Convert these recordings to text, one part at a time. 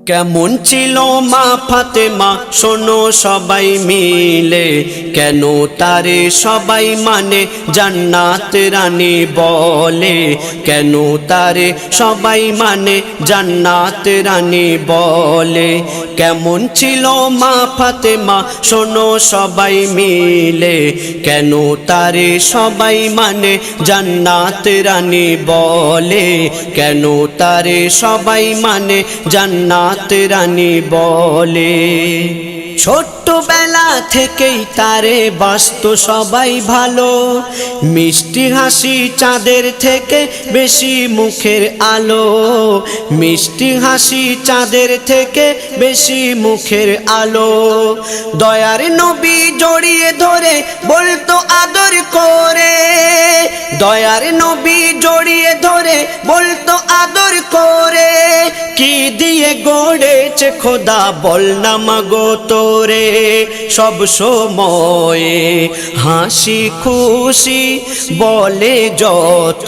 কেমন ছিল মা ফাতেমা শোনো সবাই মিলে, কেন তারে সবাই মানে জান্নাত রানী বলে, কেন তারে সবাই মানে জান্নাত রানী বলে। কেমন ছিল মা ফাতেমা শোনো সবাই মিলে, কেন তারে সবাই মানে জান্নাত রানী বলে, কেন তারে সবাই মানে জান্নাত রানী বলে। ছোট্টবেলা থেকেই তারে বাসতো সবাই ভালো, মিষ্টি হাসি চাঁদের থেকে বেশি মুখের আলো, মিষ্টি হাসি চাঁদের থেকে বেশি মুখের আলো। দয়ার নবী জড়িয়ে ধরে বলতো আদর করে, দয়ার নবী জড়িয়ে ধরে বলতো আদর করে, কি দিয়ে গড়েছে খোদা বল না মাগো তোরে। সব সময়ে হাসি খুশি বলে যত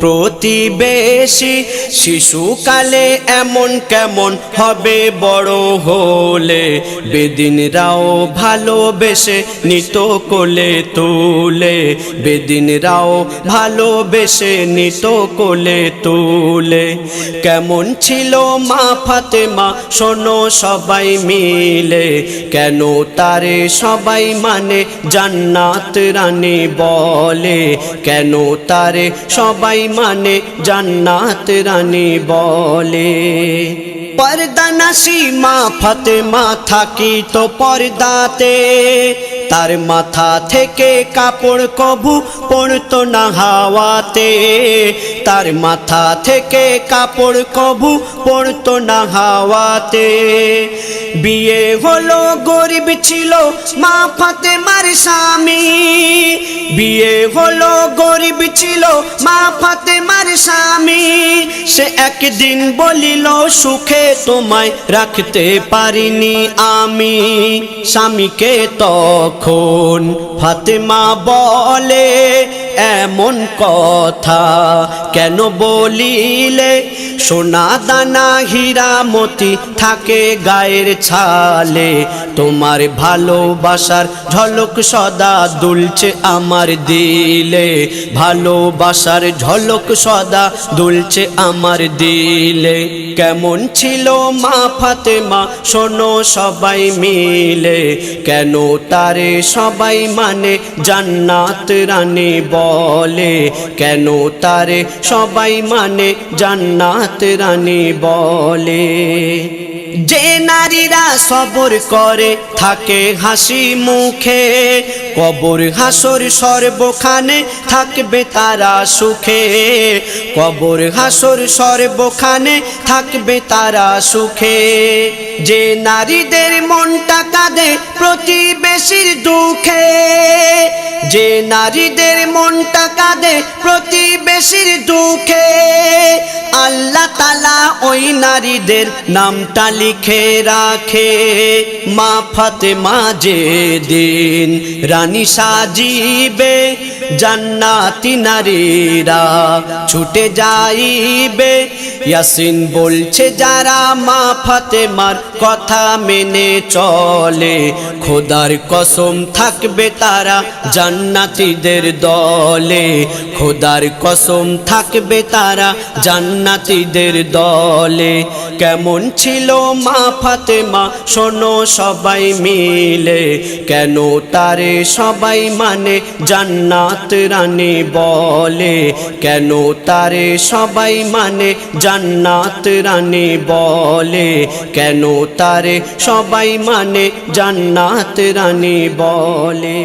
প্রতিবেশী, শিশুকালে এমন কেমন হবে বড় হলে, বেদিনরাও ভালোবেসে নিত কোলে তুলে, বেদিনরাও ভালোবেসে নিত কোলে তুলে। কেমন ছিল মা ফাতেমা শোনো সবাই মিলে, কেন তারে সবাই মানে জান্নাত রানী বলে, কেন তারে সবাই মানে জান্নাত রানী বলে। পর্দানাসী মা ফাতেমা থাকিত পর্দাতে, তার মাথা থেকে কাপড় কভু পড়তো না হাওয়াতে, তার মাথা থেকে কাপড় কভু পড়তো না হাওয়াতে। বিয়ে হলো গরিব ছিল মা ফাতেমার স্বামী, বিয়ে হলো গরিব ছিল মা ফাতেমার স্বামী। সে একদিন বলিল সুখে তোমায় রাখতে পারিনি আমি, স্বামীকে তখন ফাতেমা বলে এমন কথা কেন বলিলে, সোনা দানা হীরা মতি থাকে গায়ের ছালে, তোমার ভালোবাসার ঝলক সদা দুলছে আমার দিলে, ভালোবাসার ঝলক সদা দুলছে আমার দিলে। কেমন ছিল মা ফাতেমা শোনো সবাই মিলে, কেন তারে সবাই মানে জান্নাত রানী বলে, কেন তারে সবাই মানে জান্নাত রানী বলে। যে নারীরা সবর করে থাকে হাসি মুখে, কবর হাসর সর্বখানে থাকবে তারা সুখে, কবর হাসর সর্বখানে থাকবে তারা সুখে। যে নারীদের মনটা কাঁদে প্রতিবেশীর দুঃখে, যে নারীদের মনটা কাঁদে প্রতিবেশীর দুঃখে, আল্লাহ তাআলা ওই নারীদের নামটা লিখে রাখে। মা ফাতেমা যেদিন রানী সাজিবে, জান্নাতি নারীরা ছুটে যাইবে। ইয়াসিন বলছে যারা মা ফাতেমার কথা মেনে চলে, খোদার কসম থাকবে তারা জান্নাতীদের দলে, খোদার কসম থাকবে তারা জান্নাতীদের দলে। কেমন ছিল মা ফাতেমা শোনো সবাই মিলে, কেন তারে সবাই মানে জান্নাত রানী বলে, কেন তারে সবাই মানে জান্নাত রানী বলে, কেন তারে সবাই মানে জান্নাত রানী বলে।